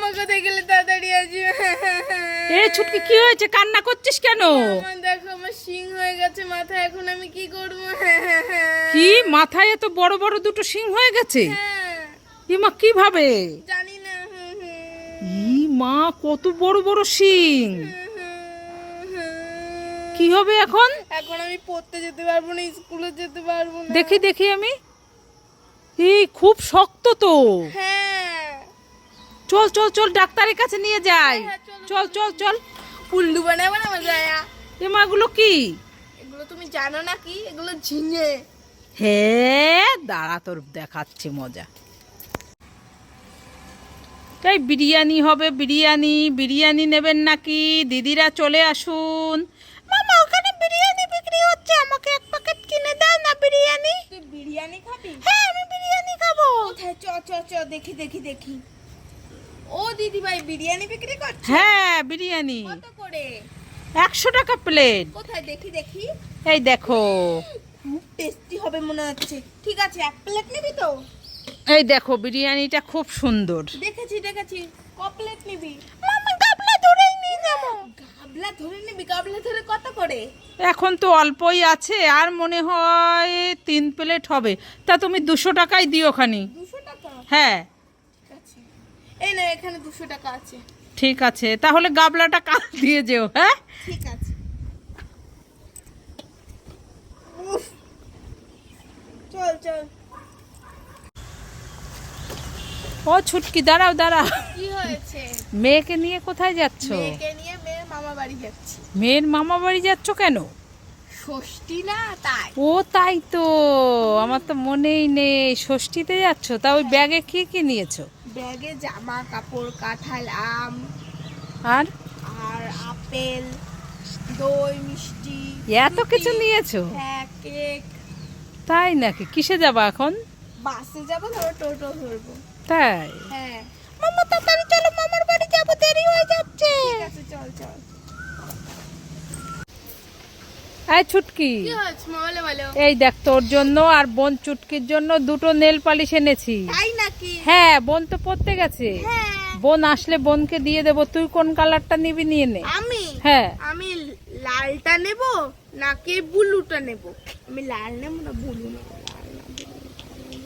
মামা কোথায় গেলে তাড়াতাড়ি আসবে। এ ছুটকি কি হয়েছে, কান্না করছিস কেন? আমার দেখো আমার শিং হয়ে গেছে মাথায়, এখন আমি কি করব? কি মাথায় এত বড় বড় দুটো শিং হয়ে গেছে? হ্যাঁ, ইমা কিভাবে? জানি না। ই মা, কত বড় বড় শিং! কি হবে এখন? এখন আমি পড়তে যেতে পারবো না, স্কুলে যেতে পারবো না। দেখি দেখি আমি। এই খুব শক্ত তো। হ্যাঁ, চল চল চল, ডাক্তারের কাছে নিয়ে যাই। হ্যাঁ, চলো, চল চল চল। উল্লু বানাবো না মজা। এমা এগুলো কি? এগুলো তুমি জানো না কি? এগুলো ঝিঙে। হ্যাঁ, দাঁড়া তোর দেখাচ্ছি মজা। তাই বিরিয়ানি হবে, বিরিয়ানি। বিরিয়ানি নেবেন নাকি? দিদিরা চলে আসুন। মামা, ওখানে বিরিয়ানি বিক্রি হচ্ছে, আমাকে এক প্যাকেট কিনে দাও না বিরিয়ানি। তুই বিরিয়ানি খাবি? হ্যাঁ, আমি বিরিয়ানি খাবো। কোথায়? চ চ চ, দেখি দেখি দেখি। ও দিদি ভাই, বিরিয়ানি বিক্রি করছে? হ্যাঁ, বিরিয়ানি কত করে? 100 টাকা প্লেট। কোথায় দেখি দেখি। এই দেখো। টেস্টি হবে মনে হচ্ছে। ঠিক আছে, এক প্লেট নিবি তো? এই দেখো, বিরিয়ানিটা খুব সুন্দর। দেখেছি দেখেছি। ক প্লেট নিবি? মামা, গাবলা ধরেই নিয়ে যাবো। গাবলা ধরে নিবি? গাবলা ধরে কত করে? এখন তো অল্পই আছে, আর মনে হয় 3 প্লেট হবে। তা তুমি 200 টাকাই দিও খানি। 200 টাকা? হ্যাঁ, ঠিক আছে। এই না, এখানে 200 টাকা আছে। ঠিক আছে, তাহলে গাবলাটা কাল দিয়ে যেও। হ্যাঁ, ঠিক আছে। উফ, চল চল। ও ছুটকি, দাঁড়াও দাঁড়াও। কি হয়েছে? মেয়েকে নিয়ে কোথায় যাচ্ছ? মেয়েকে নিয়ে মেয়ের মামা বাড়ি যাচ্ছি। মেয়ের মামা বাড়ি যাচ্ছ কেন? ষষ্ঠী না, তাই। ও তাই তো, আমার তো মনেই নেই। ষষ্ঠীতে যাচ্ছ? তা ওই ব্যাগে কি কি নিয়েছো? ব্যাগে জামা কাপড়, কাঁঠাল, আম, আর আর আপেল, দই, মিষ্টি, এত কিছু রুটি, নিয়েছো? হ্যাঁ, কেক। তাই নাকি? কিসে যাবা এখন? বাসে যাবো, তারপর টোটো ধরবো। তাই? হ্যাঁ। মামা তাড়াতাড়ি চলো, মামার বাড়ি যাবো, দেরি হয়ে যাচ্ছে। ঠিক আছে, চল চল। এই ছুটকি, কি হচ্ছে বলো বলো। এই দেখ, তোর জন্য আর বোন চুটকির জন্য 2টো নেল পালিশ এনেছি। তাই নাকি? হ্যাঁ, বোন তো পড়তে গেছে। হ্যাঁ। বোন আসলে বোনকে দিয়ে দেবো। তুই কোন কালারটা নিবি নিয়ে নে। আমি? হ্যাঁ, আমি লালটা নেব নাকি ব্লুটা নেব? আমি লাল নেব না ব্লু নেব? লাল না blue নেব।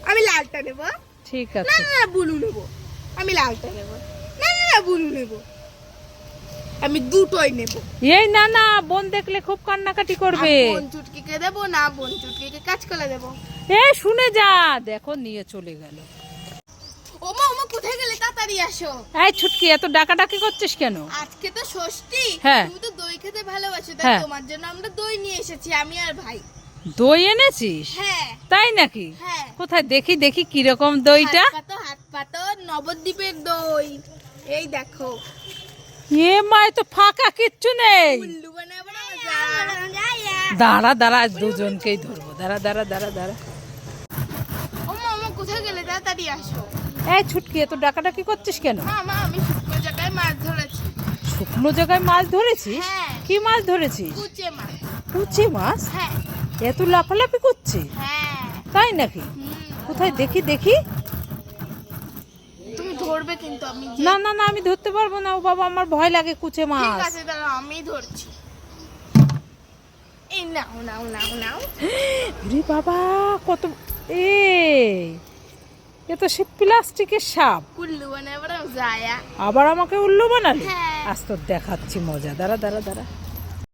আমি লালটা নেব। ঠিক না আছে। না ব্লু নেব। আমি লালটা নেব। না না ব্লু নেব। আমি দুটোই নেব। এই না না, বোন দেখলে খুব কান্নাকাটি করবে। বোন চুটকিকে দেব না বোন চুটকিকে কাঁচকলা দেব? এই শুনে যা, দেখো নিয়ে চলে গেল। ওমা ওমা, কোথায় গেলে? তাড়াতাড়ি আসো। এই ছুটকি, এত ডাকাডাকি করছিস কেন? আজকে তো ষষ্ঠী। হ্যাঁ। তুমি তো দই খেতে ভালোবাসো, তাই হ্যাঁ। তোমার জন্য আমরা দই নিয়ে এসেছি, আমি আর ভাই। দই এনেছিস? হ্যাঁ। তাই নাকি? হ্যাঁ। কোথায় দেখি দেখি কিরকম দইটা। হাত পাতো নবদ্বীপের দই। এই দেখো। এ মা, এ তো ফাঁকা, কিচ্ছু নেই। উল্লু বানাবো না মজা। দাঁড়া দাঁড়া, দুজনকেই ধরবো। দাঁড়া দাঁড়া দাঁড়া দাঁড়া। ওমা ওমা, কোথায় গেলে? তাড়াতাড়ি আসো। এই ছুটকি, এত ডাকাডাকি করছিস কেন? মা আমি শুকনো জায়গায় মাছ ধরেছি। শুকনো জায়গায় মাছ ধরেছিস? হ্যাঁ। কি মাছ ধরেছিস? কুচে মাছ। কুচি মাছ? হ্যাঁ। এত লাফালাফি করছে? হ্যাঁ। তাই নাকি? কোথায় দেখি দেখি। তুমি ধরবে কিন্তু, আমি না না না, আমি ধরতে পারবো না। ও বাবা, আমার ভয় লাগে কুচে ঠিক মাছ। আছে, দাঁড়াও, আমি ধরছি। এই নাও নাও নাও নাও। রে বাবা, কত! এ তো সে প্লাস্টিকের সাপ। উল্লু বানাবো না মজা। আবার আমাকে উল্লু বানালি? হ্যাঁ। আজ তো দেখাচ্ছি মজা। দাঁড়া দাঁড়া দাঁড়া।